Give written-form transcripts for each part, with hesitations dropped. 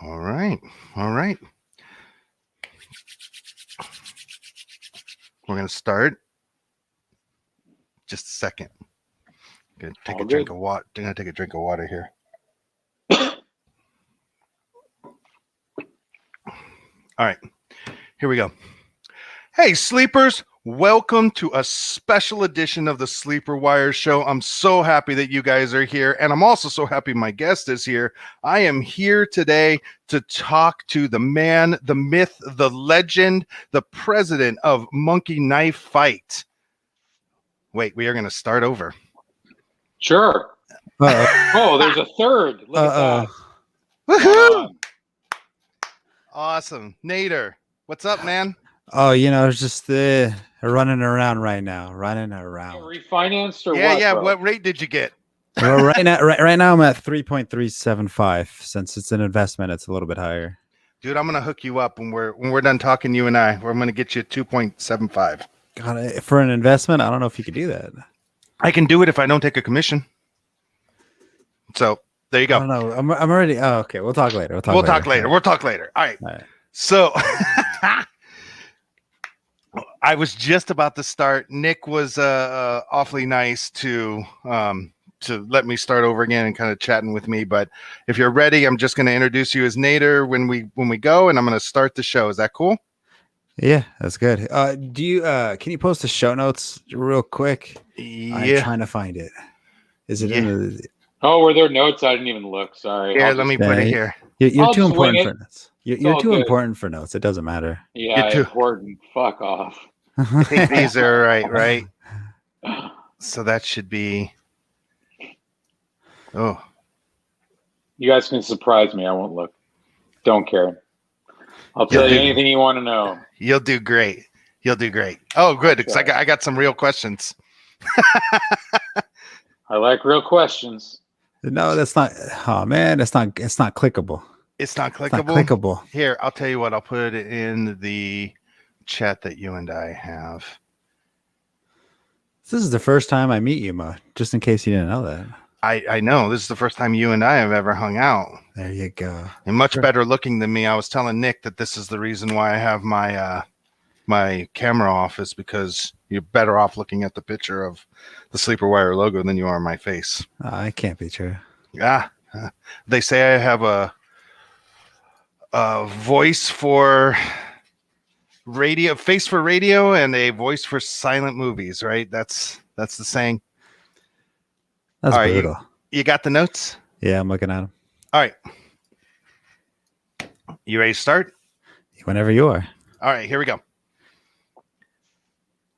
All right. All right. We're going to start. Just a second. I'm going to take a drink of water. I'm going to take a drink of water here. All right. Here we go. Hey, sleepers. Welcome to a special edition of the Sleeper Wire Show. I'm so happy that you guys are here, and I'm also so happy my guest is here. I am here today to talk to the man, the myth, the legend, the president of Monkey Knife Fight. Wait, we are going to start over. Sure. Oh, there's a third. Look at that. Woohoo! Awesome. Nader, what's up, man? Oh, it's just running around right now. Running around. Refinanced or what? Yeah. Bro? What rate did you get? Well, right now I'm at 3.375. Since it's an investment, it's a little bit higher. Dude, I'm gonna hook you up when we're done talking. You and I'm gonna get you 2.75. God, for an investment, I don't know if you could do that. I can do it if I don't take a commission. So there you go. I don't know. I'm already. Oh, okay. We'll talk later. We'll talk later. All right. So. I was just about to start. Nick was awfully nice to let me start over again and kind of chatting with me. But if you're ready, I'm just going to introduce you as Nader when we go, and I'm going to start the show. Is that cool? Yeah, that's good. Can you post the show notes real quick? Yeah. I'm trying to find it. Is it in the? Oh, were there notes? I didn't even look. Sorry. Yeah, let me put it here. You're too important for notes. You're too important for notes. It doesn't matter. Yeah, too important. Fuck off. I think these are right? So that should be. Oh. You guys can surprise me. I won't look. Don't care. I'll tell you anything you want to know. You'll do great. Oh, good. Because I got some real questions. I like real questions. No, that's not. Oh man, it's not clickable. It's not clickable. It's not clickable. Here, I'll tell you what. I'll put it in the chat that you and I have. This is the first time I meet you, Mo. Just in case you didn't know that. I know. This is the first time you and I have ever hung out. There you go. And much better looking than me. I was telling Nick that this is the reason why I have my my camera off, is because you're better off looking at the picture of the Sleeper Wire logo than you are my face. It can't be true. Yeah. They say I have a voice for radio, face for radio, and a voice for silent movies, right? That's the saying. That's all brutal. Right, you got the notes? Yeah, I'm looking at them. All right. You ready to start? Whenever you are. All right, here we go.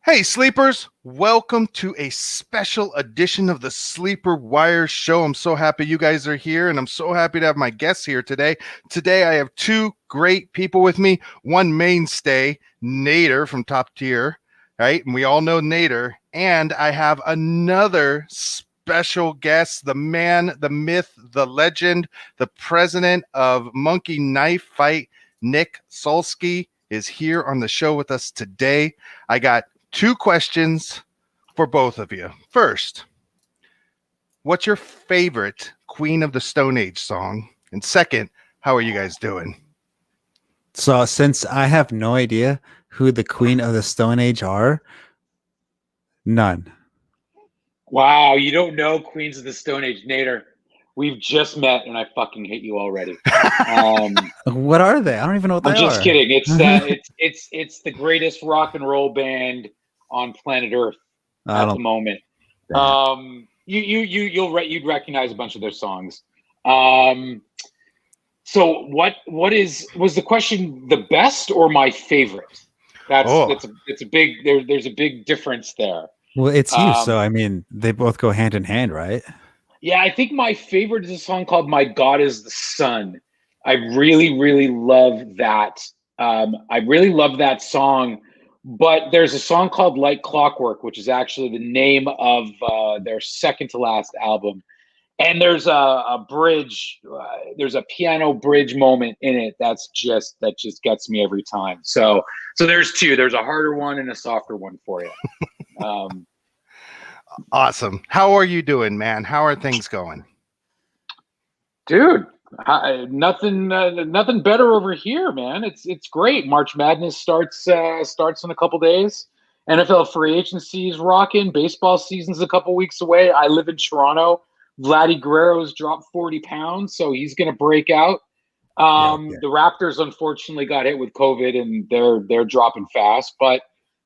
Hey, sleepers. Welcome to a special edition of the Sleeper Wire Show. I'm so happy you guys are here, and I'm so happy to have my guests here today. Today, I have two great people with me. One mainstay, Nader from Top Tier, right? And we all know Nader. And I have another special guest, the man, the myth, the legend, the president of Monkey Knife Fight, Nic Sulsky, is here on the show with us today. I got two questions for both of you. First, what's your favorite Queen of the Stone Age song? And second, how are you guys doing? So since I have no idea who the Queen of the Stone Age are, none. Wow, you don't know Queens of the Stone Age, Nader. We've just met, and I fucking hate you already. What are they? I don't even know what they are. I'm just kidding. It's the greatest rock and roll band on planet Earth at the moment. You'd recognize a bunch of their songs. So was the question the best or my favorite? It's a big there's a big difference there. Well, it's you, so I mean they both go hand in hand, right? Yeah, I think my favorite is a song called "My God Is the Sun." I really, really love that. I really love that song. But there's a song called "Like Clockwork," which is actually the name of their second to last album. And there's a bridge, there's a piano bridge moment in it that just gets me every time. So there's two. There's a harder one and a softer one for you. Awesome. How are you doing, man? How are things going? Dude, Nothing better over here, man. It's great. March Madness starts in a couple days. NFL free agency is rocking. Baseball season's a couple weeks away. I live in Toronto. Vladdy Guerrero's dropped 40 pounds, so he's going to break out. The Raptors unfortunately got hit with COVID, and they're dropping fast. But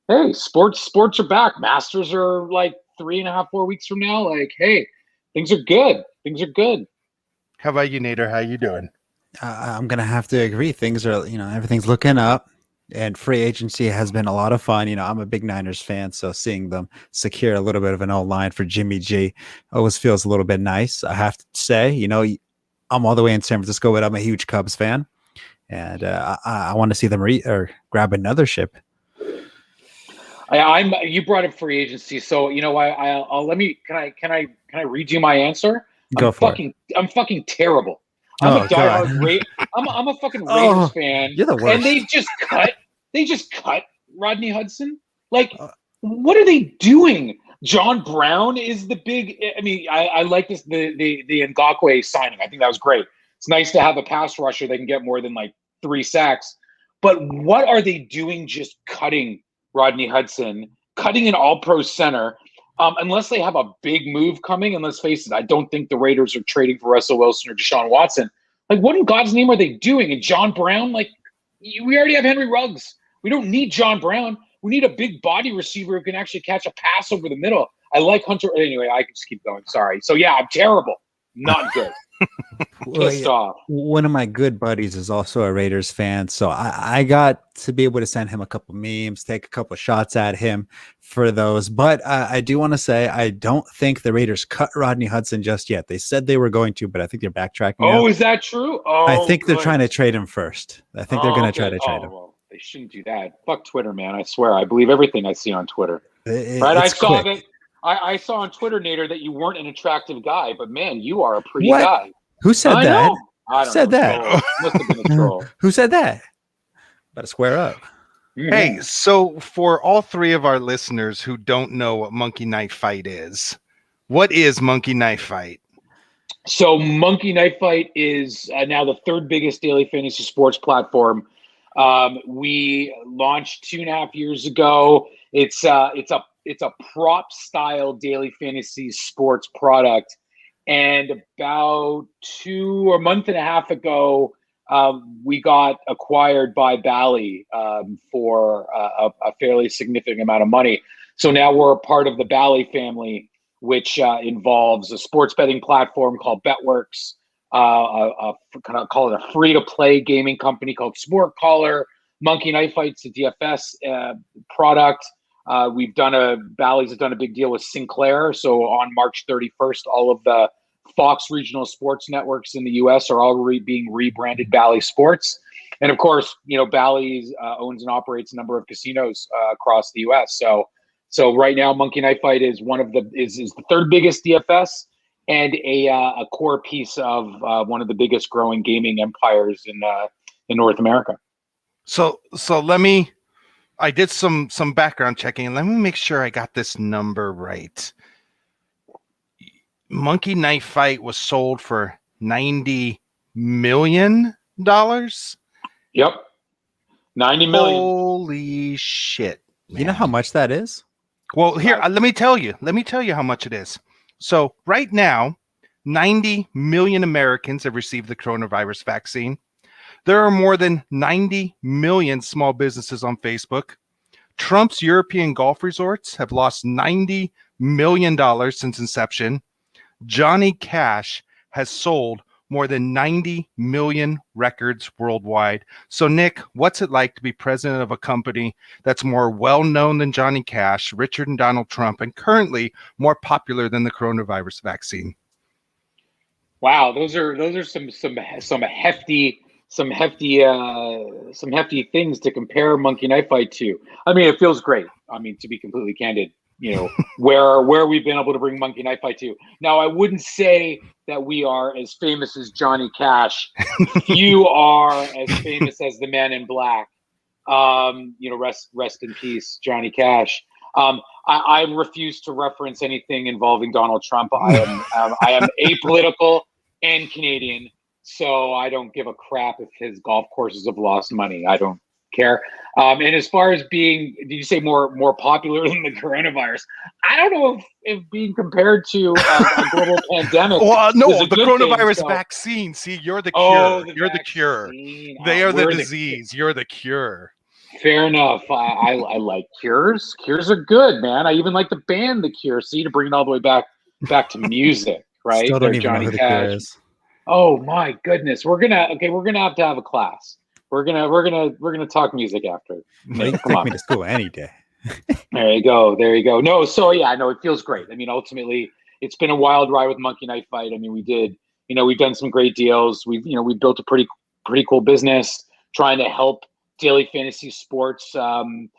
hey, sports are back. Masters are like 3.5-4 weeks from now. Like, hey, things are good. Things are good. How about you, Nader? How you doing? I'm gonna have to agree. Things are, everything's looking up, and free agency has been a lot of fun. I'm a big Niners fan, so seeing them secure a little bit of an old line for Jimmy G always feels a little bit nice. I have to say, I'm all the way in San Francisco, but I'm a huge Cubs fan, and I want to see them grab another ship. You brought up free agency, so I'll let me. Can I read you my answer? Go for it. I'm fucking terrible. I'm a diehard I'm a fucking Raiders fan. You're the worst. And they just cut Rodney Hudson. Like, what are they doing? John Brown is the big. I mean, I like this the Ngakoue signing. I think that was great. It's nice to have a pass rusher that can get more than like 3 sacks. But what are they doing? Just cutting Rodney Hudson, cutting an All-Pro center. Unless they have a big move coming, and let's face it, I don't think the Raiders are trading for Russell Wilson or Deshaun Watson. Like, what in God's name are they doing? And John Brown, like, we already have Henry Ruggs. We don't need John Brown. We need a big body receiver who can actually catch a pass over the middle. I like Hunter. Anyway, I can just keep going. Sorry. So, yeah, I'm terrible. Not good. Pissed off. One of my good buddies is also a Raiders fan, so I got to be able to send him a couple memes, take a couple shots at him for those. But I do want to say I don't think the Raiders cut Rodney Hudson just yet. They said they were going to, but I think they're backtracking. Oh, is that true? Oh, I think they're trying to trade him first. I think they're going to try to trade him. Well, they shouldn't do that. Fuck Twitter, man. I swear, I believe everything I see on Twitter. I saw that. I saw on Twitter, Nader, that you weren't an attractive guy, but man, you are a pretty guy. Who said that? I don't know. That? Must have been a troll. Who said that? Better square up. Mm-hmm. Hey, so for all 3 of our listeners who don't know what Monkey Knife Fight is, what is Monkey Knife Fight? So Monkey Knife Fight is now the 3rd biggest daily fantasy sports platform. We launched 2.5 years ago. It's a prop style daily fantasy sports product. And about a month and a half ago, we got acquired by Bally for a fairly significant amount of money. So now we're a part of the Bally family, which involves a sports betting platform called BetWorks, kind of call it a free-to-play gaming company called Sport Caller. Monkey Knife Fight's a DFS product. Bally's has done a big deal with Sinclair. So on March 31st, all of the Fox regional sports networks in the U.S. are all being rebranded Bally Sports. And of course, Bally owns and operates a number of casinos across the U.S. So right now, Monkey Knife Fight is is the 3rd biggest DFS and a core piece of one of the biggest growing gaming empires in North America. So I did some background checking, and let me make sure I got this number right. Monkey Knife Fight was sold for $90 million. Yep, 90 million. Holy shit! Man. You know how much that is? Well, here, let me tell you how much it is. So right now, 90 million Americans have received the coronavirus vaccine. There are more than 90 million small businesses on Facebook. Trump's European golf resorts have lost $90 million since inception. Johnny Cash has sold more than 90 million records worldwide. So, Nick, what's it like to be president of a company that's more well-known than Johnny Cash, richer than Donald Trump, and currently more popular than the coronavirus vaccine? Wow, those are some hefty things to compare Monkey Knife Fight to. I mean, it feels great. I mean, to be completely candid, where we've been able to bring Monkey Knife Fight to. Now, I wouldn't say that we are as famous as Johnny Cash. You are as famous as the Man in Black. Rest in peace, Johnny Cash. I refuse to reference anything involving Donald Trump. I am apolitical and Canadian. So I don't give a crap if his golf courses have lost money. I don't care. And as far as being, did you say more popular than the coronavirus? I don't know if being compared to a global pandemic. Well, no, is a the good thing, coronavirus so- vaccine. See, you're the cure. Oh, You're the cure. vaccine. They are the We're disease. You're the cure. Fair enough. I like Cures. Cures are good, man. I even like the band The Cure. See, to bring it all the way back to music, right? Still don't They're even know who the Cash. Cure is. Oh my goodness. We're gonna have to have a class. We're gonna talk music after. Well, you can Come take on. me to school any day. There you go. No, so yeah, no, it feels great. I mean, ultimately, it's been a wild ride with Monkey Knife Fight. I mean, we've done some great deals. We've built a pretty cool business trying to help daily fantasy sports. We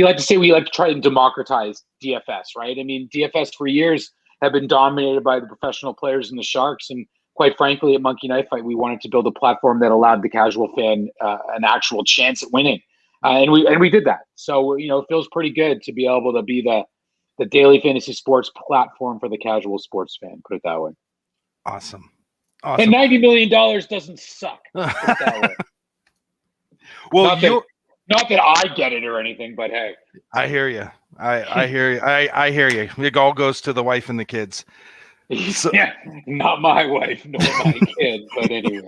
like to say we like to try and democratize DFS, right? I mean, DFS for years have been dominated by the professional players and the sharks, and quite frankly, at Monkey Knife Fight, we wanted to build a platform that allowed the casual fan an actual chance at winning, and we did that. So it feels pretty good to be able to be the daily fantasy sports platform for the casual sports fan. Put it that way. Awesome. And $90 million doesn't suck. Put it that way. Well, not that I get it or anything, but hey, I hear you. I hear you. I hear you. It all goes to the wife and the kids. So, yeah, not my wife nor my kid, but anyway.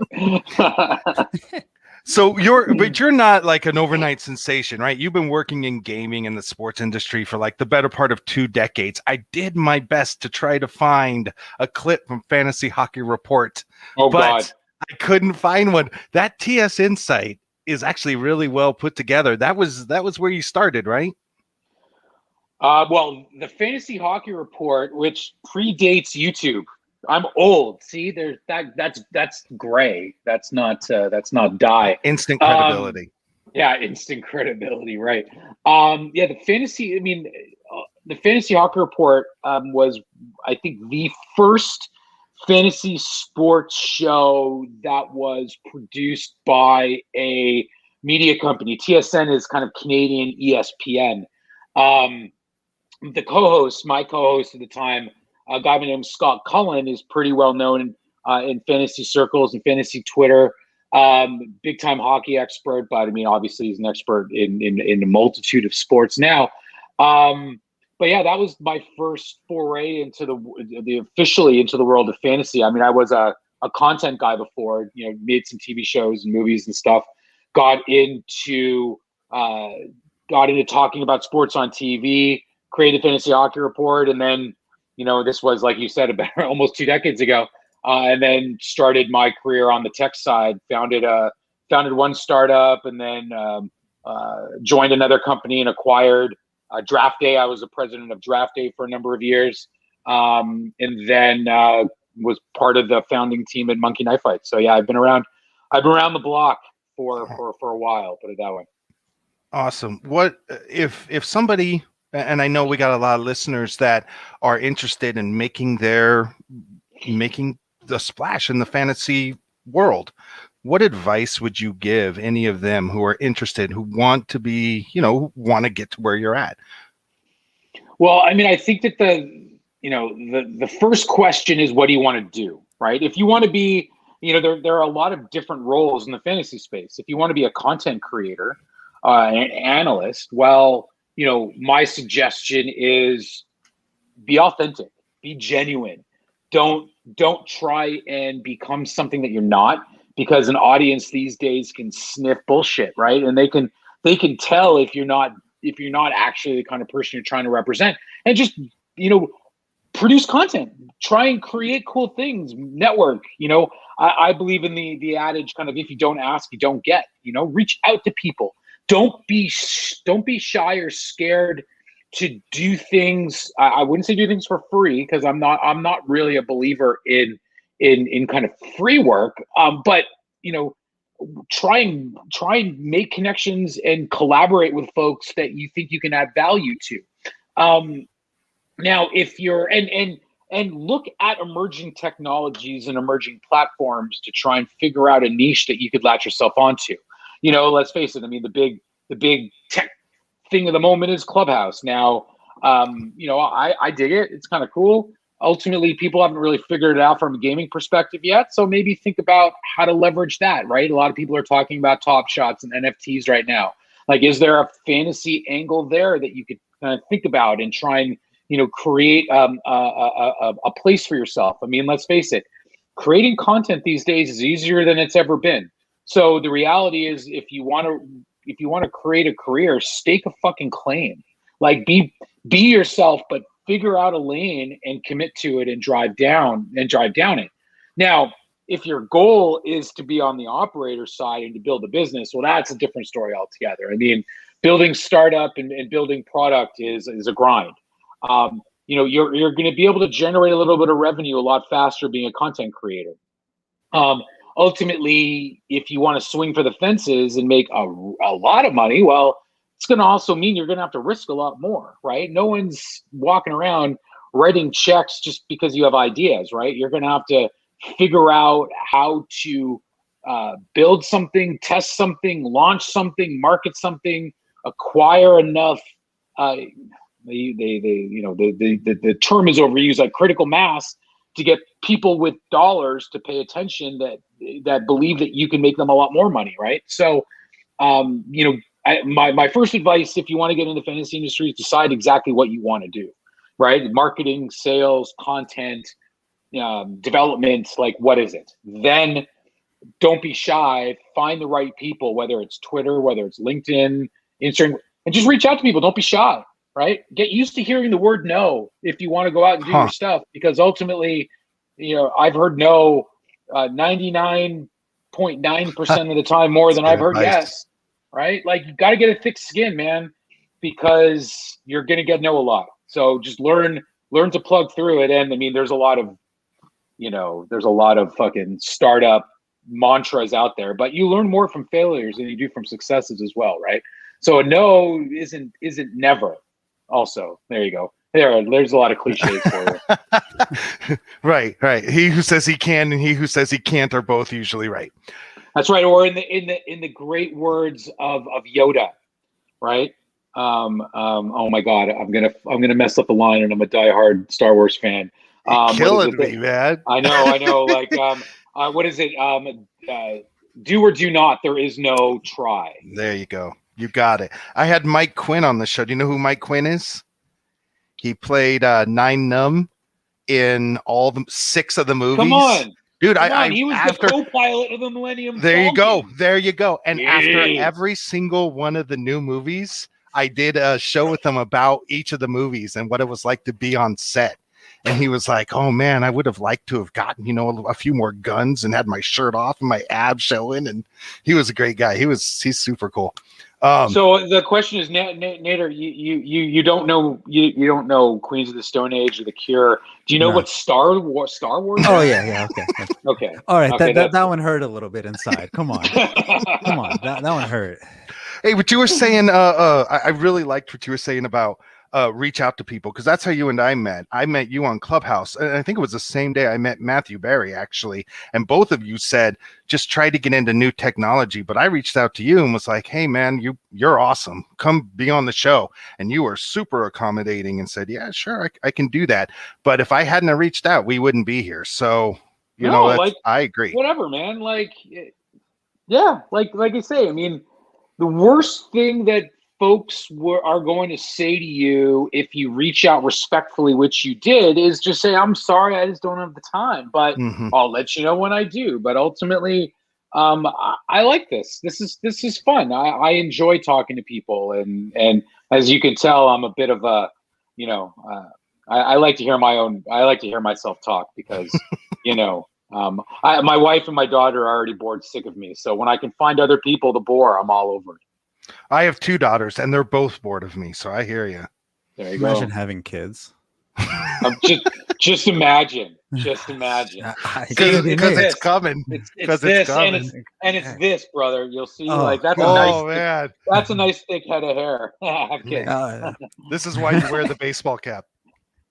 So you're not like an overnight sensation, right? You've been working in gaming and the sports industry for like the better part of 2 decades. I did my best to try to find a clip from Fantasy Hockey Report, Oh but God, I couldn't find one. That TS Insight is actually really well put together. That was where you started, right? Well, the Fantasy Hockey Report, which predates YouTube. I'm old. See, that's gray. That's not dye. Instant credibility. Yeah, instant credibility, right? Yeah, the fantasy. I mean, the Fantasy Hockey Report was, I think, the first fantasy sports show that was produced by a media company. TSN is kind of Canadian ESPN. My co-host at the time, a guy named Scott Cullen, is pretty well known in fantasy circles and fantasy Twitter. Big time hockey expert, but I mean, obviously he's an expert in a multitude of sports now. But yeah, that was my first foray into officially into the world of fantasy. I mean, I was a content guy before, made some TV shows and movies and stuff. Got into talking about sports on TV, created Fantasy Hockey Report, and then, this was, like you said, about almost 2 decades ago, and then started my career on the tech side. Founded one startup, and then joined another company and acquired Draft Day. I was the president of Draft Day for a number of years, and then was part of the founding team at Monkey Knife Fight. So yeah, I've been around the block for a while. Put it that way. Awesome. What if somebody, and I know we got a lot of listeners that are interested in making the splash in the fantasy world, what advice would you give any of them who are interested, who want to be, want to get to where you're at? Well, I mean, I think that the first question is, what do you want to do, right? If you want to be, there are a lot of different roles in the fantasy space. If you want to be a content creator, an analyst, well, my suggestion is be authentic, be genuine. Don't try and become something that you're not, because an audience these days can sniff bullshit, right? And they can tell if you're not actually the kind of person you're trying to represent. And just, produce content, try and create cool things, network. I believe in the adage, kind of, if you don't ask, you don't get. Reach out to people. Don't be shy or scared to do things. I wouldn't say do things for free, because I'm not really a believer in kind of free work. But try and make connections and collaborate with folks that you think you can add value to. Now, if you're and look at emerging technologies and emerging platforms to try and figure out a niche that you could latch yourself onto. Let's face it. I mean, the big tech thing of the moment is Clubhouse. Now, I dig it. It's kind of cool. ultimately people haven't really figured it out from a gaming perspective yet. So maybe think about how to leverage that, right? A lot of people are talking about Top Shots and NFTs right now. Like, is there a fantasy angle there that you could think about and try and, create a place for yourself? I mean, let's face it, creating content these days is easier than it's ever been. So the reality is, if you want to create a career, stake a fucking claim. Like, be yourself, but figure out a lane and commit to it and drive down it. Now, if your goal is to be on the operator side and to build a business, well, that's a different story altogether. I mean, building startup and building product is a grind. You're going to be able to generate a little bit of revenue a lot faster being a content creator. Ultimately, if you want to swing for the fences and make a lot of money, well, it's going to also mean you're going to have to risk a lot more, right? No one's walking around writing checks just because you have ideas, right? You're going to have to figure out how to build something, test something, launch something, market something, acquire enough. The term is overused, like critical mass, to get people with dollars to pay attention that believe that you can make them a lot more money, right? So, my first advice, if you want to get into the fantasy industry, is decide exactly what you want to do, right? Marketing, sales, content, development, like, what is it? Then don't be shy. Find the right people, whether it's Twitter, whether it's LinkedIn, Instagram, and just reach out to people. Don't be shy, right? Get used to hearing the word no if you want to go out and do your stuff, because ultimately, I've heard no 99.9% of the time more than I've heard yes, right? Like, you got to get a thick skin, man, because you're going to get no a lot. So just learn to plug through it. And I mean, there's a lot of fucking startup mantras out there, but you learn more from failures than you do from successes as well, right? So a no isn't never. Also, there you go. There's a lot of cliches for you. Right. He who says he can and he who says he can't are both usually right. That's right. Or in the great words of Yoda, right? Oh my God, I'm gonna mess up the line, and I'm a diehard Star Wars fan. Killing me, man. I know. Like, what is it? Do or do not. There is no try. There you go. You got it. I had Mike Quinn on the show. Do you know who Mike Quinn is? He played Nine Numb in all 6 of the movies. Come on, dude! He was the co-pilot of the Millennium Falcon. Falcon. There you go. And after every single one of the new movies, I did a show with him about each of the movies and what it was like to be on set. And he was like, "Oh man, I would have liked to have gotten, a few more guns and had my shirt off and my abs showing." And he was a great guy. He's super cool. So the question is, Nader, you don't know don't know Queens of the Stone Age or The Cure. Do you know what Star Wars? Oh yeah, okay. Okay. All right, okay, that one hurt a little bit inside. Come on, that one hurt. Hey, what you were saying, I really liked what you were saying about reach out to people, because that's how you and I met. I met you on Clubhouse, and I think it was the same day I met Matthew Barry, actually. And both of you said, just try to get into new technology. But I reached out to you and was like, hey, man, you're awesome. Come be on the show. And you were super accommodating and said, yeah, sure, I can do that. But if I hadn't reached out, we wouldn't be here. So, I agree. Whatever, man. Like, yeah, like I say, I mean, the worst thing that folks are going to say to you if you reach out respectfully, which you did, is just say, I'm sorry, I just don't have the time, but I'll let you know when I do. But ultimately, I like this. This is fun. I enjoy talking to people. And as you can tell, I'm a bit of a, I like to hear myself talk because, my wife and my daughter are already bored sick of me. So when I can find other people to bore, I'm all over it. I have 2 daughters, and they're both bored of me. So I hear you. There you Imagine go. having kids. Just imagine. Just imagine. Because it's coming. It's this, coming. And it's this, brother. You'll see. That's a nice thick head of hair. This is why you wear the baseball cap.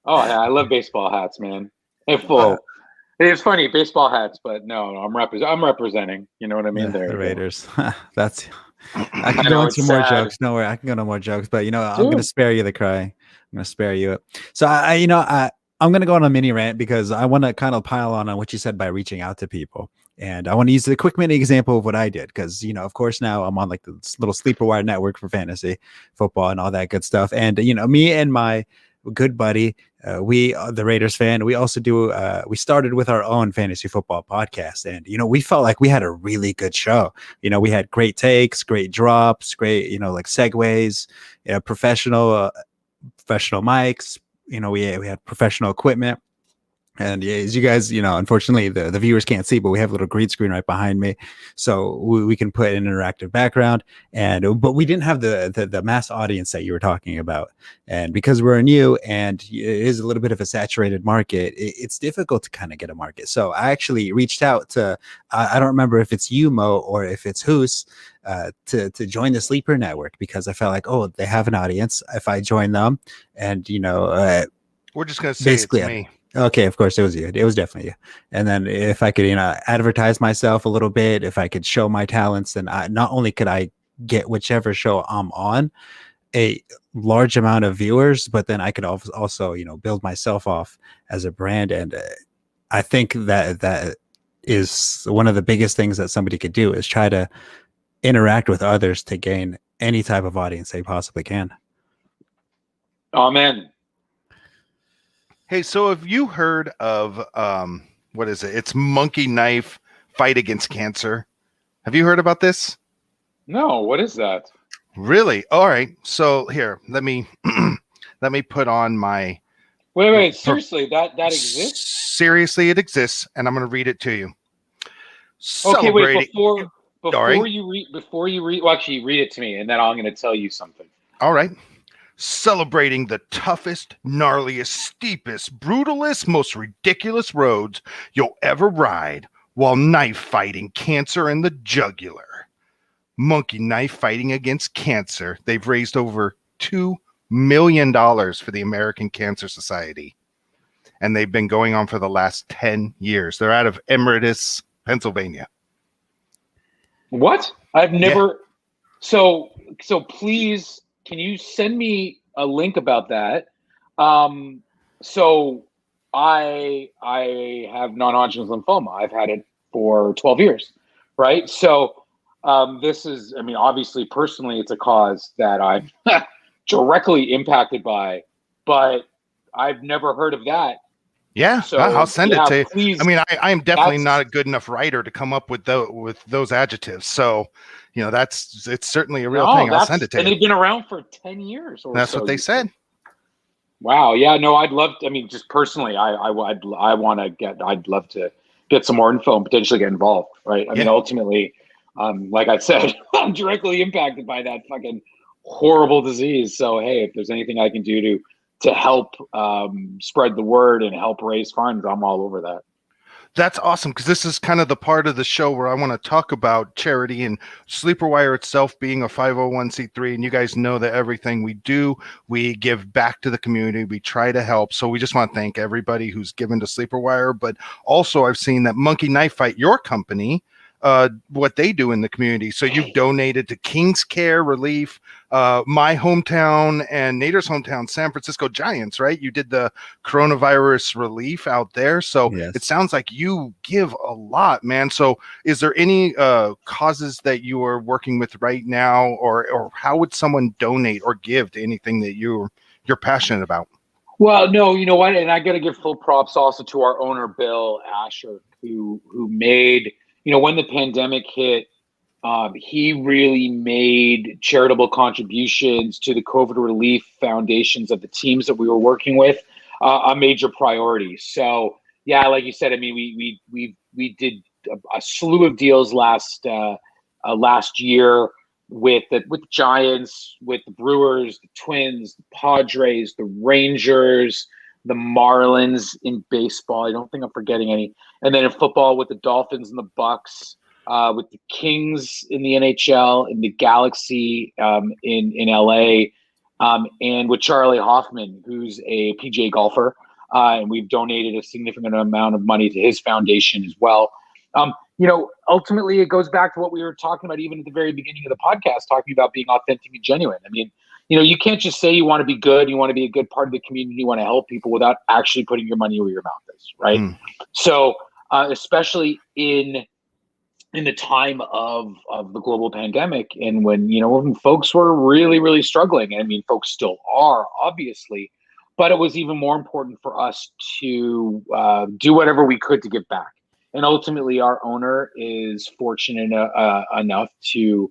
Oh yeah, I love baseball hats, man. It's funny, baseball hats, but no, I'm representing. You know what I mean? Yeah, the Raiders. That's. I can go into more jokes. No way, I can go into more jokes, but I'm going to spare you the cry. I'm going to spare you it. So I'm I'm going to go on a mini rant because I want to kind of pile on what you said by reaching out to people. And I want to use a quick mini example of what I did because, you know, of course, now I'm on like the little Sleeper Wire network for fantasy football and all that good stuff. And, you know, me and my good buddy, we are the Raiders fan. We also do, we started with our own fantasy football podcast. And, you know, we felt like we had a really good show. You know, we had great takes, great drops, great, you know, like segues, professional mics. You know, we had professional equipment. And yeah, as you guys, you know, unfortunately the viewers can't see, but we have a little green screen right behind me, so we can put an interactive background. And but we didn't have the mass audience that you were talking about. And because we're new and it is a little bit of a saturated market, it's difficult to kind of get a market. So I actually reached out to I don't remember if it's you, Mo, or if it's Hoos, to join the Sleeper Network because I felt like, oh, they have an audience. If I join them, and you know, we're just gonna say basically it's me. Okay, of course it was you. It was definitely you. And then if I could, you know, advertise myself a little bit, if I could show my talents, then not only could I get whichever show I'm on a large amount of viewers, but then I could also, you know, build myself off as a brand. And I think that is one of the biggest things that somebody could do is try to interact with others to gain any type of audience they possibly can. Amen. Hey, so have you heard of what is it? It's Monkey Knife Fight Against Cancer. Have you heard about this? No, what is that? Really? All right. So here, let me put on my Wait, seriously, that exists? Seriously, it exists, and I'm going to read it to you. Okay, wait, before you read, well, actually read it to me, and then I'm going to tell you something. All right. Celebrating the toughest, gnarliest, steepest, brutalest, most ridiculous roads you'll ever ride while knife fighting cancer in the jugular. Monkey Knife Fighting Against Cancer. They've raised over $2 million for the American Cancer Society. And they've been going on for the last 10 years. They're out of Emeritus, Pennsylvania. What? I've never... Yeah. So please... Can you send me a link about that? So I have non-Hodgkin's lymphoma. I've had it for 12 years, right? So this is, I mean, obviously, personally, it's a cause that I'm directly impacted by, but I've never heard of that. Yeah, so, I'll send it to you. Please, I mean, I am definitely not a good enough writer to come up with those adjectives. So, you know, it's certainly a real thing. I'll send it to you. And they've been around for 10 years. That's what they said. Wow. Yeah. No, I'd love to. I mean, just personally, I'd love to get some more info and potentially get involved. Right. I mean, ultimately, like I said, I'm directly impacted by that fucking horrible disease. So, hey, if there's anything I can do to help spread the word and help raise funds, I'm all over that. That's awesome, because this is kind of the part of the show where I want to talk about charity and Sleeper Wire itself being a 501c3. And you guys know that everything we do, we give back to the community. We try to help. So we just want to thank everybody who's given to Sleeper Wire. But also I've seen that Monkey Knife Fight, your company, what they do in the community. So you've donated to King's Care Relief, my hometown and Nader's hometown, San Francisco Giants, right? You did the coronavirus relief out there. So It sounds like you give a lot, man. So is there any causes that you are working with right now, or how would someone donate or give to anything that you're passionate about? Well, no, you know what? And I got to give full props also to our owner, Bill Asher, who made, you know, when the pandemic hit, he really made charitable contributions to the COVID relief foundations of the teams that we were working with a major priority. So, yeah, like you said, I mean, we did a slew of deals last year with the Giants, with the Brewers, the Twins, the Padres, the Rangers, the Marlins in baseball. I don't think I'm forgetting any. And then in football with the Dolphins and the Bucks, with the Kings in the NHL, in the Galaxy in LA, and with Charlie Hoffman, who's a PGA golfer. And we've donated a significant amount of money to his foundation as well. You know, ultimately, it goes back to what we were talking about even at the very beginning of the podcast, talking about being authentic and genuine. I mean, you can't just say you want to be good, you want to be a good part of the community, you want to help people without actually putting your money where your mouth is, right? So especially in the time of the global pandemic, and when folks were really, really struggling. I mean, folks still are, obviously, but it was even more important for us to do whatever we could to give back. And ultimately, our owner is fortunate enough to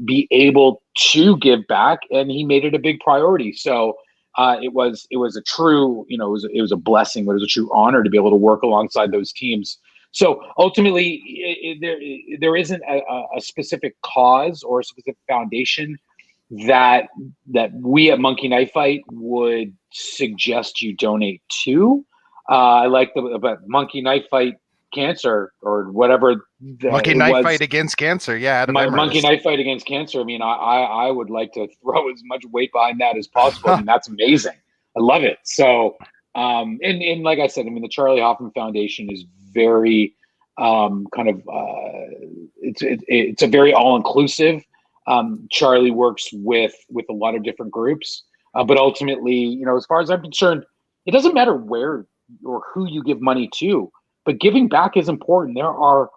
be able to give back, and he made it a big priority. So it was a true, it was a blessing, but it was a true honor to be able to work alongside those teams. So ultimately, there isn't a specific cause or a specific foundation that we at Monkey Knife Fight would suggest you donate to. I like the Monkey Knife Fight Cancer or whatever. Monkey Knife Fight Against Cancer. Yeah, Monkey Knife Fight Against Cancer. I mean, I would like to throw as much weight behind that as possible. I mean, that's amazing. I love it. So, and like I said, I mean, the Charlie Hoffman Foundation is very it's a very all-inclusive. Charlie works with a lot of different groups, but ultimately, as far as I'm concerned, it doesn't matter where or who you give money to, but giving back is important. There are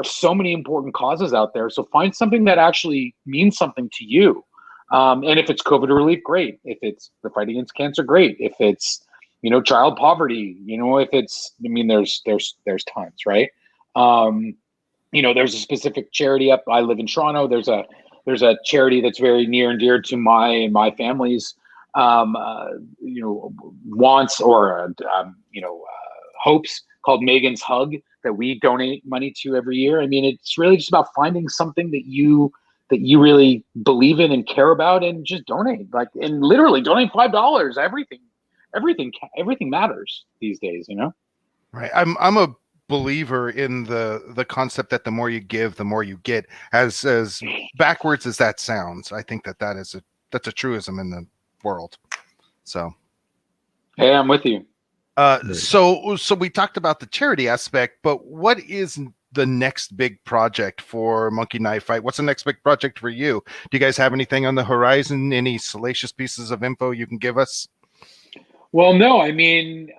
so many important causes out there, so find something that actually means something to you. And if it's COVID relief, great. If it's the fight against cancer, great. If it's child poverty, if it's, I mean, there's tons, right? There's a specific charity up. I live in Toronto. There's a charity that's very near and dear to my family's wants or hopes, called Megan's Hug, that we donate money to every year. I mean, it's really just about finding something that you really believe in and care about, and just donate. And literally donate $5. Everything matters these days, Right. I'm a believer in the concept that the more you give, the more you get. As backwards as that sounds, I think that's a truism in the world. So, hey, I'm with you. So we talked about the charity aspect, but what is the next big project for Monkey Knife Fight? What's the next big project for you? Do you guys have anything on the horizon? Any salacious pieces of info you can give us? Well, no, I mean,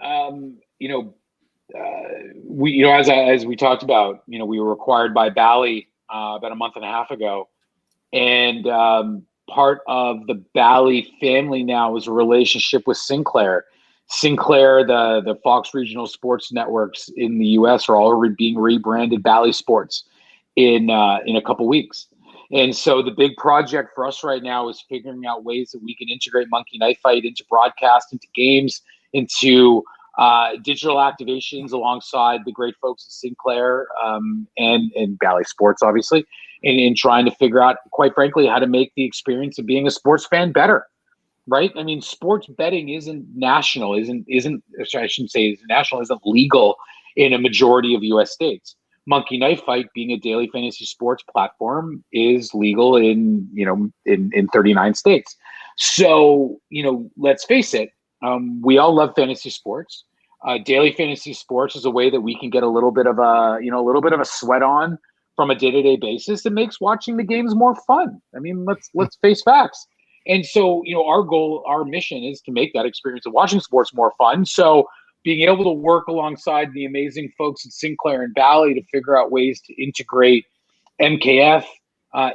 we, as we talked about, we were acquired by Bally about a month and a half ago, and part of the Bally family now is a relationship with Sinclair. Sinclair, the Fox Regional Sports Networks in the U.S. are all being rebranded Bally Sports in a couple weeks. And so the big project for us right now is figuring out ways that we can integrate Monkey Knife Fight into broadcast, into games, into digital activations alongside the great folks at Sinclair and Bally Sports, obviously, in trying to figure out, quite frankly, how to make the experience of being a sports fan better. Right? I mean, sports betting isn't legal in a majority of U.S. states. Monkey Knife Fight, being a daily fantasy sports platform, is legal in 39 states. So, let's face it, we all love fantasy sports. Daily fantasy sports is a way that we can get a little bit of a sweat on from a day-to-day basis. It makes watching the games more fun. I mean, let's face facts. And so, our goal, our mission is to make that experience of watching sports more fun. So being able to work alongside the amazing folks at Sinclair and Bally to figure out ways to integrate MKF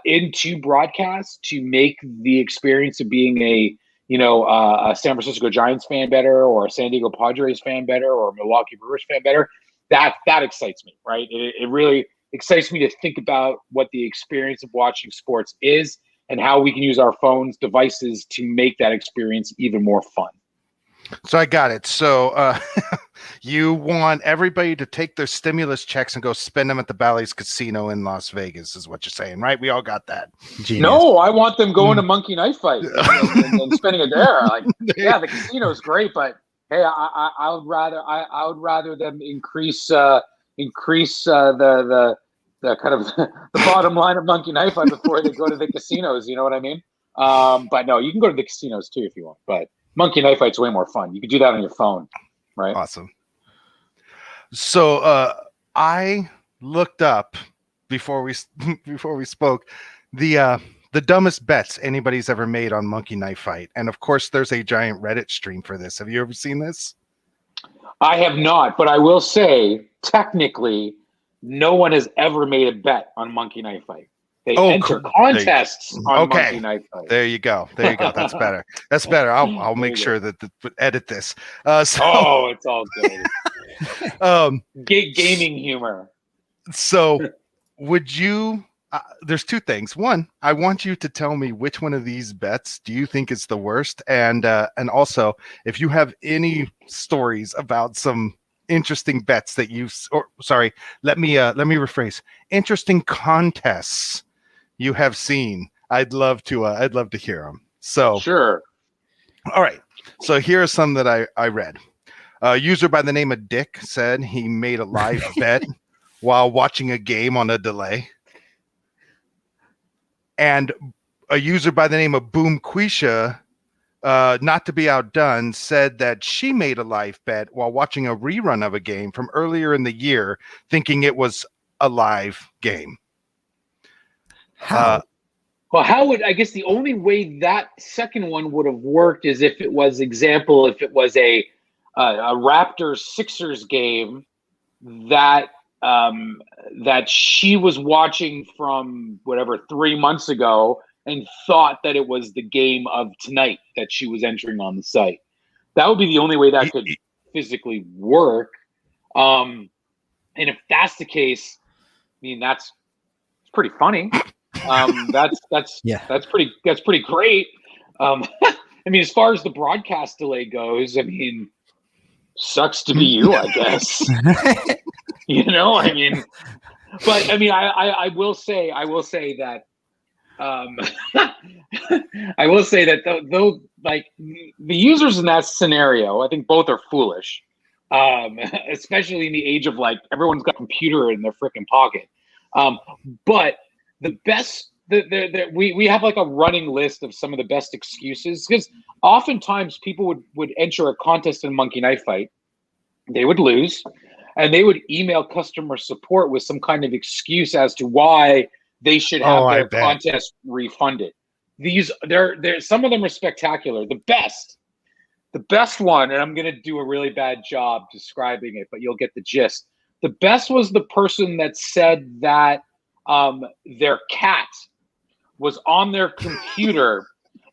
into broadcast to make the experience of being a San Francisco Giants fan better, or a San Diego Padres fan better, or a Milwaukee Brewers fan better, that excites me, right? It really excites me to think about what the experience of watching sports is, and how we can use our phones, devices to make that experience even more fun. So I got it. So you want everybody to take their stimulus checks and go spend them at the Bally's Casino in Las Vegas, is what you're saying, right? We all got that. Genius. No, I want them going to Monkey Knife Fight and spending it there. Like, yeah, the casino is great, but hey, I would rather them increase the kind of the bottom line of Monkey Knife Fight before they go to the casinos. You know what I mean? But no, you can go to the casinos too if you want. But Monkey Knife Fight's way more fun. You can do that on your phone, right? Awesome. So I looked up before we spoke the the dumbest bets anybody's ever made on Monkey Knife Fight. And of course, there's a giant Reddit stream for this. Have you ever seen this? I have not, but I will say, technically, no one has ever made a bet on Monkey Knife Fight. They enter contests on Monkey Knife Fight. There you go. That's better. That's better. I'll make sure that edit this. It's all good. Gaming humor. So, would you? There's two things. One, I want you to tell me which one of these bets do you think is the worst, and also if you have any stories about some interesting bets that let me rephrase. Interesting contests you have seen. I'd love to hear them. So sure. All right. So here are some that I read. A user by the name of Dick said he made a live bet while watching a game on a delay. And a user by the name of Boom Quisha, not to be outdone, said that she made a live bet while watching a rerun of a game from earlier in the year, thinking it was a live game. How? I guess the only way that second one would have worked is if it was a Raptors Sixers game that she was watching from 3 months ago and thought that it was the game of tonight that she was entering on the site. That would be the only way that could physically work. And if that's the case, I mean, that's pretty funny. That's pretty great. I mean, as far as the broadcast delay goes, I mean, sucks to be you, I guess. I mean, but I mean, I will say that though, like the users in that scenario, I think both are foolish, especially in the age of like everyone's got a computer in their freaking pocket. But the best, we have like a running list of some of the best excuses, because oftentimes people would enter a contest in Monkey Knife Fight, they would lose, and they would email customer support with some kind of excuse as to why they should have their contest refunded. Some of them are spectacular. The best one, and I'm going to do a really bad job describing it, but you'll get the gist. The best was the person that said that their cat was on their computer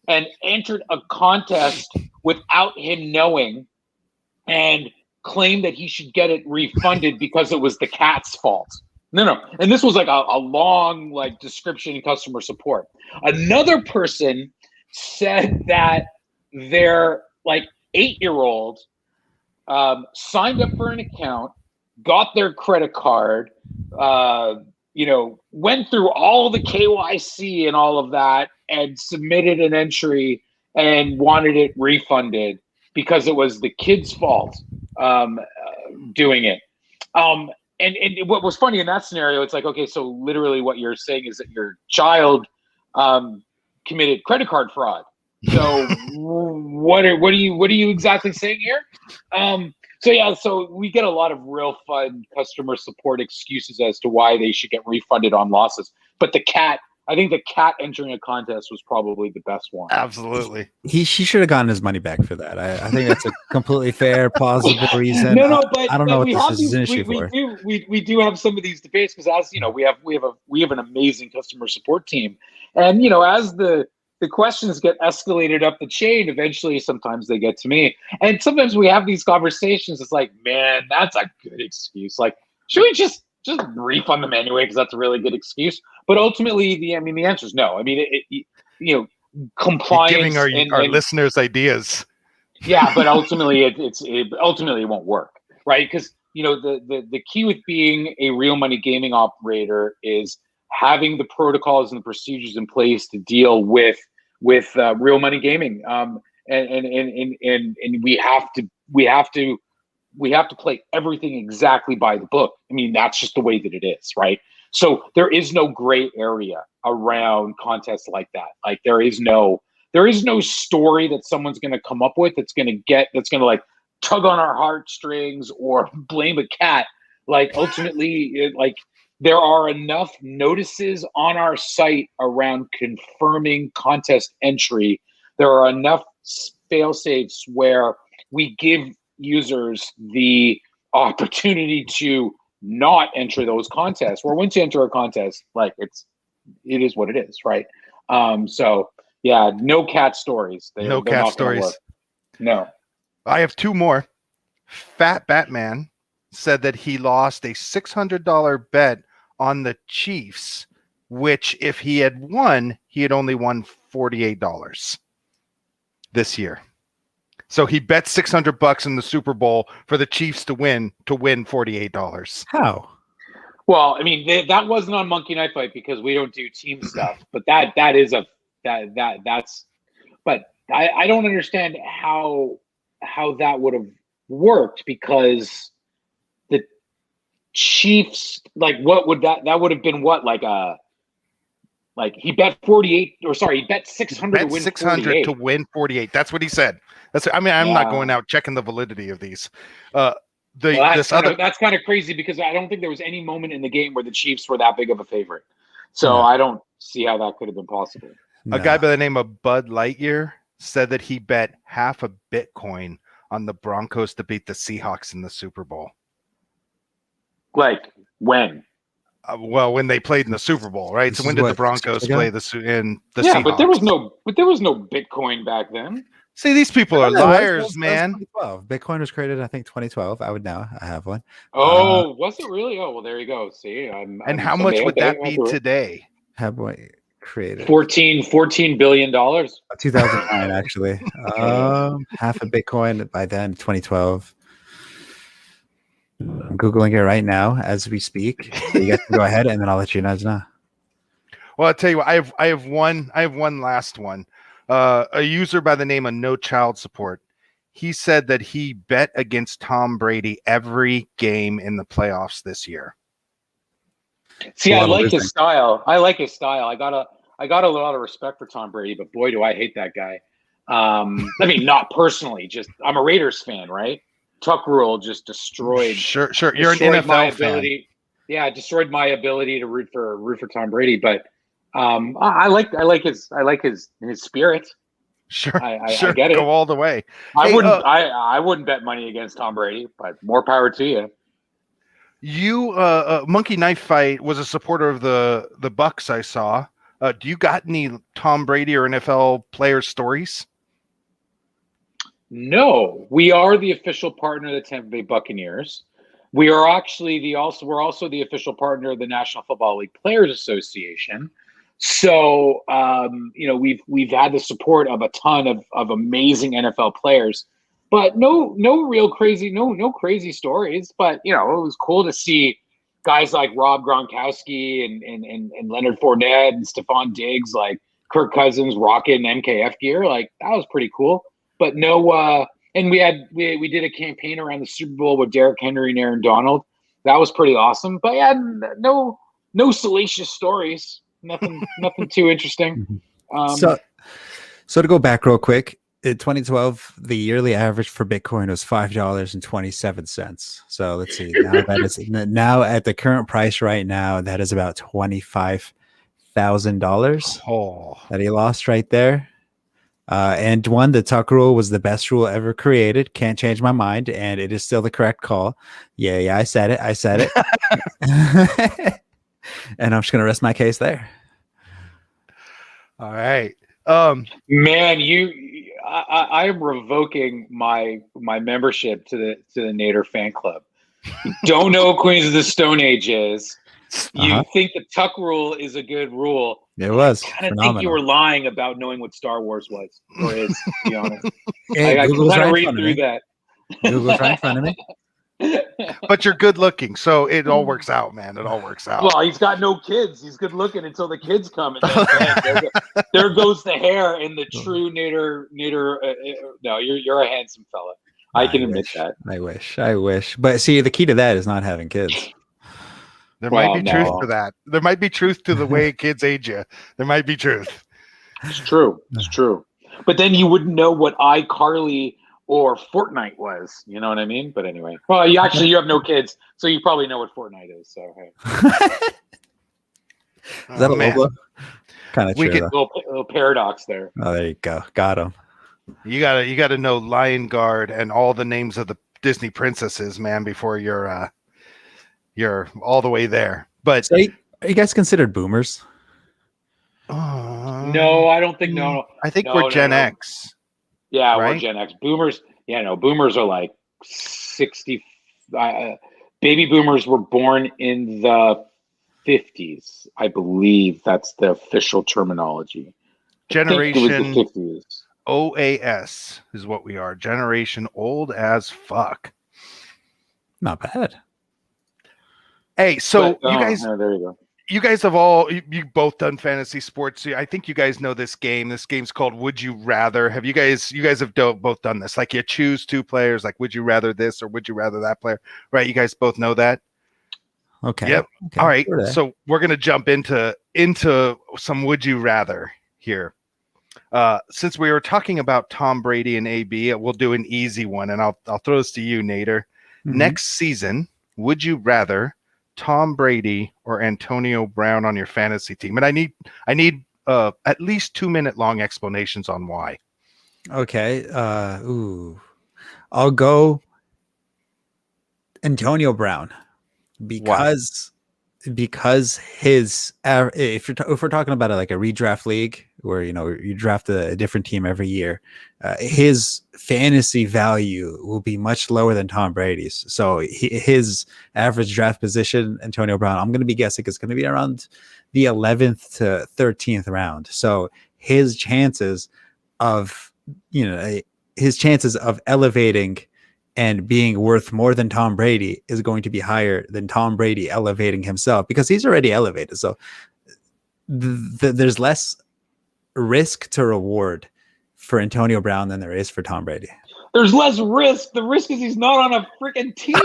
and entered a contest without him knowing, and claimed that he should get it refunded because it was the cat's fault. No. And this was like a long like description in customer support. Another person said that their like 8-year-old signed up for an account, got their credit card, went through all the KYC and all of that and submitted an entry and wanted it refunded because it was the kid's fault doing it. And what was funny in that scenario, it's like, okay, so literally what you're saying is that your child committed credit card fraud. So what are you exactly saying here? So we get a lot of real fun customer support excuses as to why they should get refunded on losses. But I think the cat entering a contest was probably the best one. Absolutely. He should have gotten his money back for that. I think that's a completely fair, plausible reason. But I don't know what this is an issue for. We do have some of these debates because, as you know, we have an amazing customer support team, and as the questions get escalated up the chain, eventually sometimes they get to me, and sometimes we have these conversations. It's like, man, that's a good excuse. Like, should we just refund them anyway because that's a really good excuse? But ultimately, the answer is no. I mean, compliance. You're giving our listeners ideas. Yeah, but ultimately, it won't work, right? Because the key with being a real money gaming operator is having the protocols and the procedures in place to deal with real money gaming. And we have to play everything exactly by the book. I mean, that's just the way that it is, right? So there is no gray area around contests like that. Like there is no story that someone's going to come up with that's going to like tug on our heartstrings or blame a cat. Like ultimately, there are enough notices on our site around confirming contest entry. There are enough fail-safes where we give users the opportunity to not enter those contests. Where once you enter a contest, like it is what it is, right? So yeah, no cat stories. No cat stories. No. I have two more. Fat Batman said that he lost a $600 bet on the Chiefs, which if he had won, he had only won $48 this year. So he bet $600 in the Super Bowl for the Chiefs to win $48. How? Well, I mean, that wasn't on Monkey Knife Fight because we don't do team stuff, but that's but I don't understand how that would have worked, because the Chiefs, like, what would that would have been, what, like he bet 48, or sorry, he bet 600 to win 600 48. to win 48. That's what he said. I'm not going out checking the validity of these. That's kind of crazy, because I don't think there was any moment in the game where the Chiefs were that big of a favorite. So I don't see how that could have been possible. A guy by the name of Bud Lightyear said that he bet half a Bitcoin on the Broncos to beat the Seahawks in the Super Bowl. Like when? When they played in the Super Bowl, right? This so when did the Broncos play the Seahawks? But there was no Bitcoin back then. See, these people are liars, man. 2012. Bitcoin was created, I think, 2012. I have one. Oh, was it really? Oh, well, there you go. See, and how much would that be today? Have we created $14 billion. 2009, actually. Half a Bitcoin by then, 2012. I'm Googling it right now as we speak. So you guys can go ahead, and then I'll let you guys know. Well, I'll tell you what, I have one last one. A user by the name of No Child Support. He said that he bet against Tom Brady every game in the playoffs this year. See, I like his style. I got a lot of respect for Tom Brady, but boy, do I hate that guy. I mean, not personally, just I'm a Raiders fan, right? Tuck rule just destroyed. Sure. You're an NFL fan. Yeah, it destroyed my ability to root for Tom Brady. But I like his spirit. Sure, I get it. Go all the way. I wouldn't bet money against Tom Brady, but more power to you. You Monkey Knife Fight was a supporter of the Bucks. I saw. Do you got any Tom Brady or NFL player stories? No, we are the official partner of the Tampa Bay Buccaneers. We are actually we're also the official partner of the National Football League Players Association. So we've had the support of a ton of amazing NFL players, but no real crazy crazy stories. But it was cool to see guys like Rob Gronkowski and Leonard Fournette and Stephon Diggs, like Kirk Cousins rocking MKF gear. Like, that was pretty cool. But no, and we did a campaign around the Super Bowl with Derrick Henry and Aaron Donald. That was pretty awesome. But yeah, no salacious stories. Nothing too interesting. So to go back real quick, in 2012, the yearly average for Bitcoin was $5.27. So let's see. Now at the current price right now, that is about $25,000 that he lost right there. And the Tuck rule was the best rule ever created. Can't change my mind, and it is still the correct call. Yeah, I said it. And I'm just gonna rest my case there. All right, man, I am revoking my membership to the Nader fan club. You don't know what Queens of the Stone Age is. You think the Tuck rule is a good rule. It was. I kind of think you were lying about knowing what Star Wars was, or is, to be honest. Hey, I kind of read through that. Google's right in front of me. But you're good looking, so it all works out, man. It all works out. Well, he's got no kids. He's good looking until the kids come. And then, there goes the hair in the true Nader. No, you're a handsome fella. I can admit that. I wish. But see, the key to that is not having kids. There might be truth to that. There might be truth to the way kids age you. There might be truth. It's true. But then you wouldn't know what iCarly or Fortnite was. You know what I mean? But anyway, well, you have no kids, so you probably know what Fortnite is. So hey, Is that a man. Lobo? Kind of We true. could- Though. little paradox there. Oh, there you go. Got him. You gotta know Lion Guard and all the names of the Disney princesses, man, before you're all the way there. But So, are you guys considered boomers? No, I don't think no. I think No, we're no, Gen no. X. Yeah, we're Right? Gen X. Boomers, boomers are like 60. Baby boomers were born in the 50s, I believe. That's the official terminology. I think it was Generation the 50s. OAS is what we are. Generation old as fuck. Not bad. Hey, so But, you guys, no, there you go. you guys have all you both done fantasy sports. I think you guys know this game. This game's called Would You Rather. Have you guys have both done this? Like you choose two players, like would you rather this or would you rather that player? Right? You guys both know that. Okay. Yep. Okay. All right. Sure. So we're gonna jump into some would you rather here. Since we were talking about Tom Brady and AB, we'll do an easy one, and I'll throw this to you, Nader. Mhm. Next season, would you rather Tom Brady or Antonio Brown on your fantasy team? And I need at least 2-minute long explanations on why. Okay. I'll go Antonio Brown because his if we're talking about it like a redraft league where you draft a different team every year, his fantasy value will be much lower than Tom Brady's. So his average draft position, Antonio Brown, I'm going to be guessing it's going to be around the 11th to 13th round. So his chances of elevating and being worth more than Tom Brady is going to be higher than Tom Brady elevating himself because he's already elevated. So there's less risk to reward for Antonio Brown than there is for Tom Brady. There's less risk. The risk is he's not on a freaking team.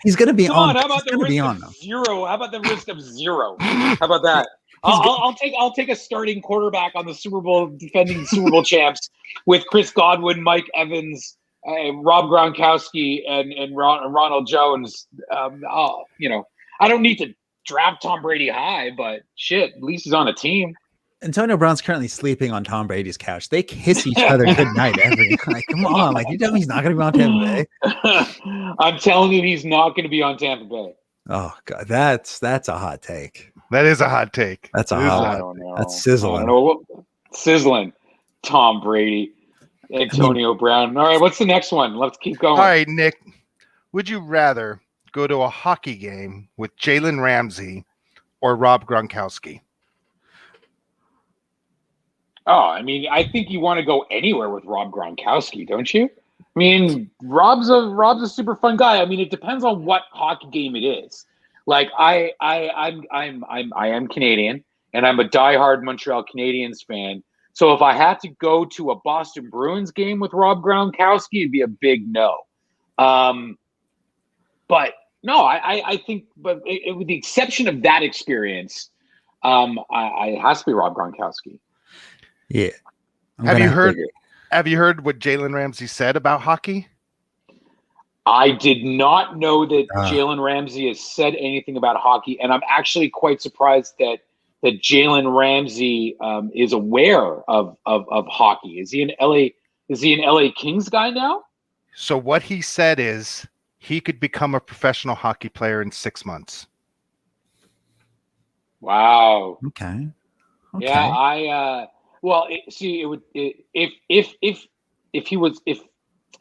He's going to be on. How about the risk of zero? How about the risk of zero? How about that? I'll take a starting quarterback on the Super Bowl defending Super Bowl champs with Chris Godwin, Mike Evans, Rob Gronkowski, and Ronald Jones. I don't need to draft Tom Brady high, but shit, at least he's on a team. Antonio Brown's currently sleeping on Tom Brady's couch. They kiss each other goodnight every night. Come on, you tell me he's not going to be on Tampa Bay? I'm telling you, he's not going to be on Tampa Bay. Oh God, that's a hot take. That is a hot take. That's I don't know. That's sizzling. I don't know. Sizzling. Tom Brady, Antonio Brown. All right, what's the next one? Let's keep going. All right, Nick. Would you rather go to a hockey game with Jalen Ramsey or Rob Gronkowski? Oh, I mean, I think you want to go anywhere with Rob Gronkowski, don't you? I mean, Rob's a super fun guy. I mean, it depends on what hockey game it is. Like I am Canadian, and I'm a diehard Montreal Canadiens fan. So if I had to go to a Boston Bruins game with Rob Gronkowski, it'd be a big no. But no, I think, but with the exception of that experience, it has to be Rob Gronkowski. Yeah. Have you heard what Jalen Ramsey said about hockey? I did not know that Jalen Ramsey has said anything about hockey, and I'm actually quite surprised that Jalen Ramsey is aware of hockey. Is he an LA Kings guy now? So what he said is he could become a professional hockey player in 6 months. Wow. Okay. Yeah,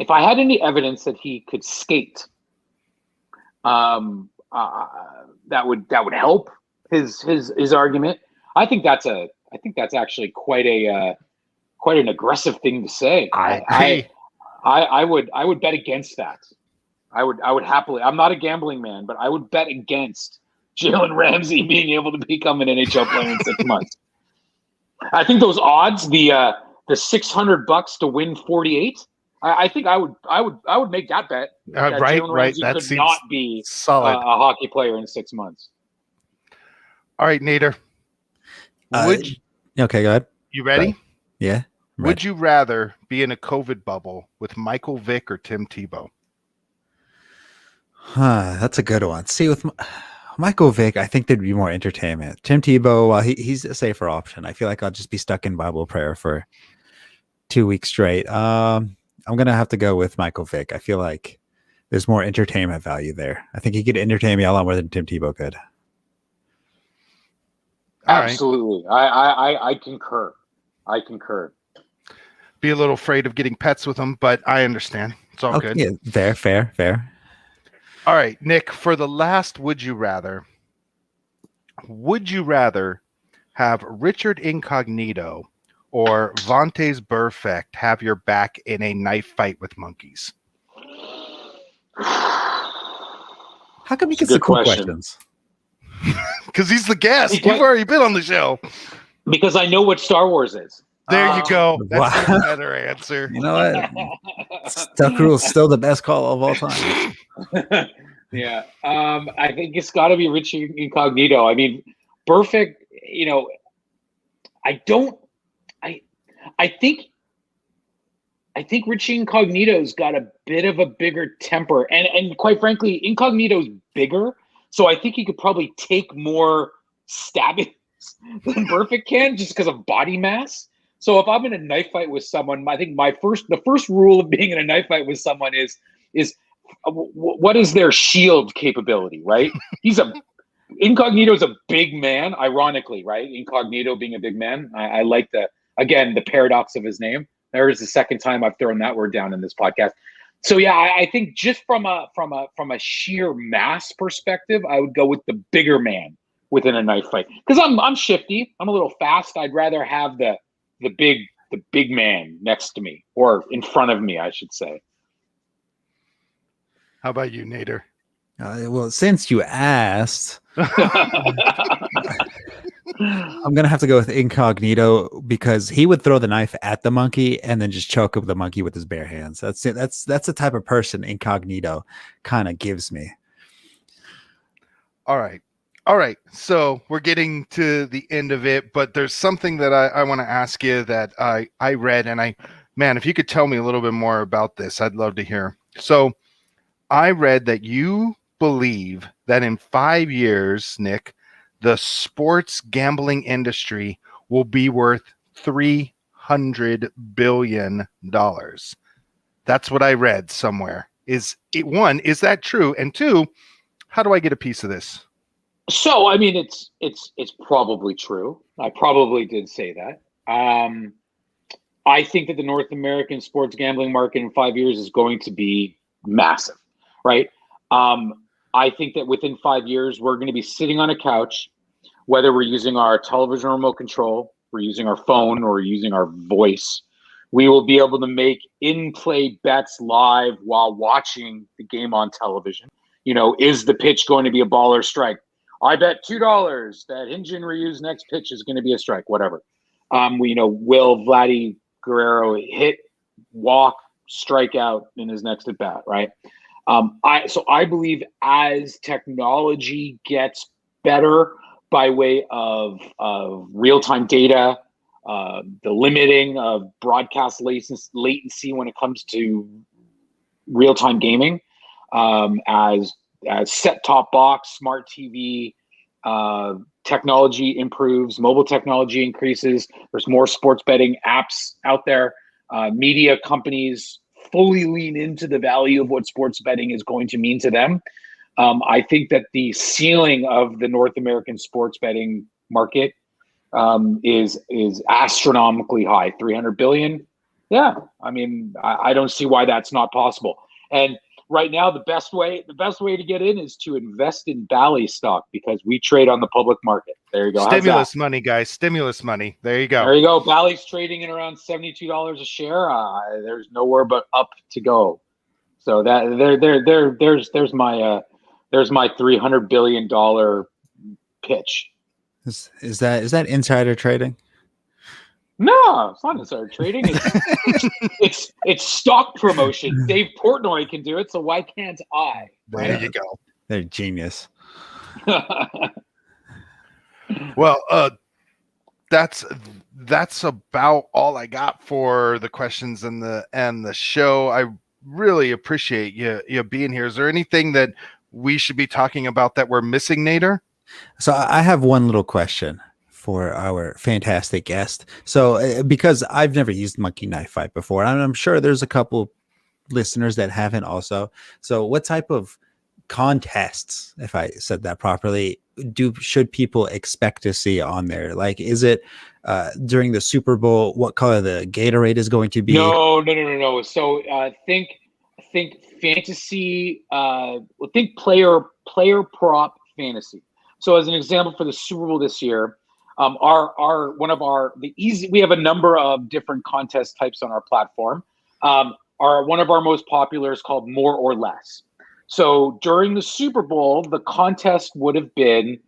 if I had any evidence that he could skate, that would help his argument. I think that's actually quite an aggressive thing to say. I would bet against that. I would happily. I'm not a gambling man, but I would bet against Jalen Ramsey being able to become an NHL player in 6 months. I think those odds, the $600 to win 48. I think I would make that bet. Right. That could seems not be solid. A hockey player in 6 months. All right, Nader. Okay, go ahead. You ready? Yeah. Would you rather be in a COVID bubble with Michael Vick or Tim Tebow? That's a good one. See, with Michael Vick, I think there'd be more entertainment. Tim Tebow, well, he's a safer option. I feel like I'll just be stuck in Bible prayer for 2 weeks straight. I'm gonna have to go with Michael Vick. I feel like there's more entertainment value there. I think he could entertain me a lot more than Tim Tebow could. Absolutely. I concur. I concur. Be a little afraid of getting pets with him, but I understand. It's all good. Yeah, fair. All right, Nick, for the last would you rather have Richard Incognito or Vontaze Burfict have your back in a knife fight with monkeys? How come you get some cool questions? Because he's the guest. You've already been on the show. Because I know what Star Wars is. There you go. That's Wow. a better answer. You know what? Stuck Rule is still the best call of all time. Yeah. I think it's got to be Richie Incognito. I mean, Burfict, I think Richie Incognito's got a bit of a bigger temper. And quite frankly, Incognito's bigger. So I think he could probably take more stabbings than Burfict can just because of body mass. So if I'm in a knife fight with someone, I think the first rule of being in a knife fight with someone is what is their shield capability, right? Incognito's a big man, ironically, right? Incognito being a big man. I like the paradox of his name. There is the second time I've thrown that word down in this podcast. So yeah, I think just from a sheer mass perspective, I would go with the bigger man within a knife fight. Because I'm shifty, I'm a little fast. I'd rather have the big man next to me, or in front of me, I should say. How about you, Nader? Well, since you asked, I'm gonna have to go with Incognito because he would throw the knife at the monkey and then just choke up the monkey with his bare hands. That's it. That's the type of person Incognito kind of gives me. All right. So we're getting to the end of it, but there's something that I want to ask you that I read, and if you could tell me a little bit more about this, I'd love to hear. So I read that you believe that in 5 years, Nick, the sports gambling industry will be worth $300 billion. That's what I read somewhere. Is that true? And two, how do I get a piece of this? So, I mean, it's probably true. I probably did say that. I think that the North American sports gambling market in 5 years is going to be massive, right? I think that within 5 years, we're going to be sitting on a couch, whether we're using our television remote control, we're using our phone, or using our voice. We will be able to make in-play bets live while watching the game on television. Is the pitch going to be a ball or strike? I bet $2 that Hinjin Ryu's next pitch is going to be a strike, whatever. Will Vladdy Guerrero hit, walk, strike out in his next at bat, right? I believe as technology gets better by way of real-time data, the limiting of broadcast latency when it comes to real-time gaming, as set-top box, smart TV technology improves, mobile technology increases, there's more sports betting apps out there, media companies fully lean into the value of what sports betting is going to mean to them. I think that the ceiling of the North American sports betting market is astronomically high. 300 billion. Yeah, I mean, I don't see why that's not possible. And right now, the best way to get in is to invest in Bally stock because we trade on the public market. There you go. Stimulus money, guys. Stimulus money. There you go. There you go. Bally's trading at around $72 a share. There's nowhere but up to go. So that there's my $300 billion pitch. Is that insider trading? No, it's not insider trading. It's stock promotion. Dave Portnoy can do it, so why can't I? There you go. They're genius. Well, that's about all I got for the questions and the show. I really appreciate you being here. Is there anything that we should be talking about that we're missing, Nader? So I have one little question for our fantastic guest. So because I've never used Monkey Knife Fight before, and I'm sure there's a couple listeners that haven't also. So what type of contests, if I said that properly, should people expect to see on there? Like, is it during the Super Bowl, what color the Gatorade is going to be? No. So think fantasy. Think player prop fantasy. So as an example for the Super Bowl this year, we have a number of different contest types on our platform. One of our most popular is called More or Less. So during the Super Bowl, the contest would have been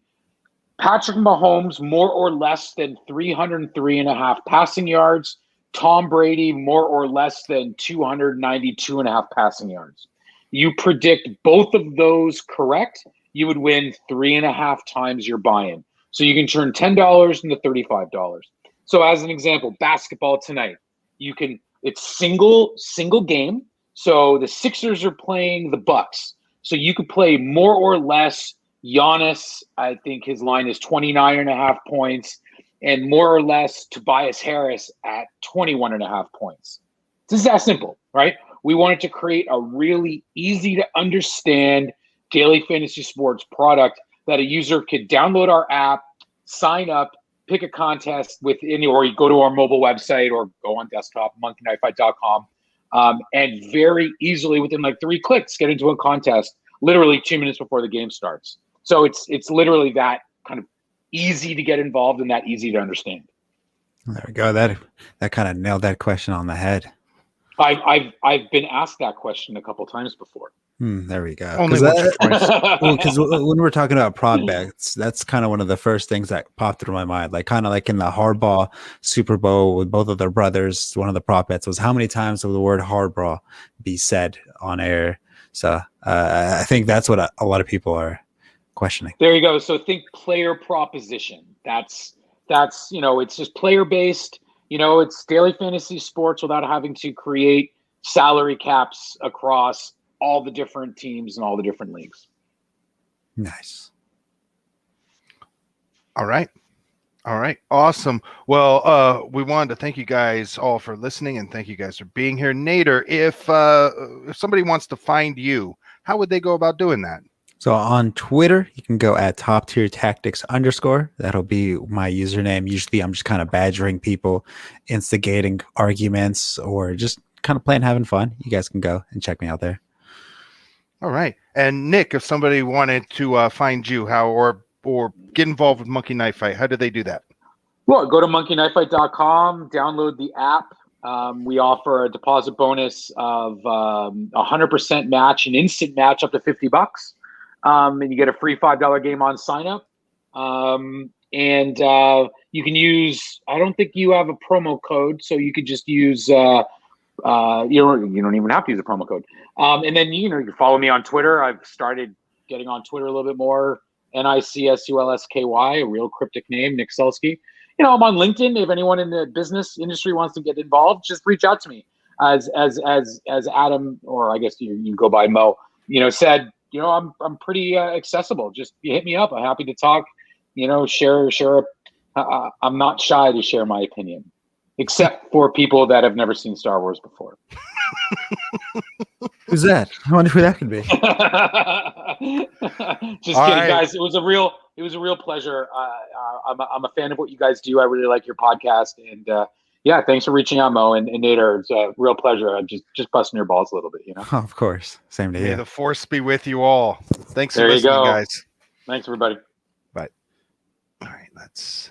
Patrick Mahomes more or less than 303.5 passing yards, Tom Brady more or less than 292.5 passing yards. You predict both of those correct, you would win 3.5 times your buy-in. So you can turn $10 into $35. So as an example, basketball tonight, it's single game. So the Sixers are playing the Bucks. So you could play more or less Giannis. I think his line is 29.5 points, and more or less Tobias Harris at 21.5 points. This is that simple, right? We wanted to create a really easy to understand daily fantasy sports product that a user could download our app, sign up, pick a contest within, or you go to our mobile website or go on desktop, monkeyknifefight.com, and very easily within like 3 clicks get into a contest literally 2 minutes before the game starts. So it's literally that kind of easy to get involved and that easy to understand. There we go. That kind of nailed that question on the head. I've been asked that question a couple times before. There we go. Only once or twice. Well, because when we're talking about prop bets, that's kind of one of the first things that popped through my mind. Like kind of like in the Hardball Super Bowl with both of their brothers, one of the prop bets was how many times will the word hardball be said on air. So I think that's what a lot of people are questioning. There you go. So think player proposition. That's it's just player based. It's daily fantasy sports without having to create salary caps across all the different teams and all the different leagues. Nice. All right. Awesome. Well, we wanted to thank you guys all for listening and thank you guys for being here. Nader, if somebody wants to find you, how would they go about doing that? So on Twitter, you can go at @TopTierTactics_. That'll be my username. Usually I'm just kind of badgering people, instigating arguments, or just kind of playing, having fun. You guys can go and check me out there. All right. And Nick, if somebody wanted to find you, how or get involved with Monkey Knife Fight, how do they do that? Well, go to monkeyknifefight.com, download the app. We offer a deposit bonus of 100% match, an instant match up to $50. And you get a free $5 game on sign up. And you can use, I don't think you have a promo code, so you could just use, you don't even have to use a promo code. And then, you can follow me on Twitter. I've started getting on Twitter a little bit more. NICSULSKY, a real cryptic name, Nic Sulsky. I'm on LinkedIn. If anyone in the business industry wants to get involved, just reach out to me. As Adam, or I guess you can go by Mo, said, I'm pretty accessible. Just hit me up. I'm happy to talk. Share. I'm not shy to share my opinion, except for people that have never seen Star Wars before. Who's that? I wonder who that could be. Just all kidding, right, guys. It was a real pleasure. I'm a fan of what you guys do. I really like your podcast, and yeah, thanks for reaching out, Mo and Nader. It's a real pleasure. I'm just busting your balls a little bit, Oh, of course. Same to you. May the force be with you all. Thanks for listening, guys. Thanks, everybody. Bye. All right, let's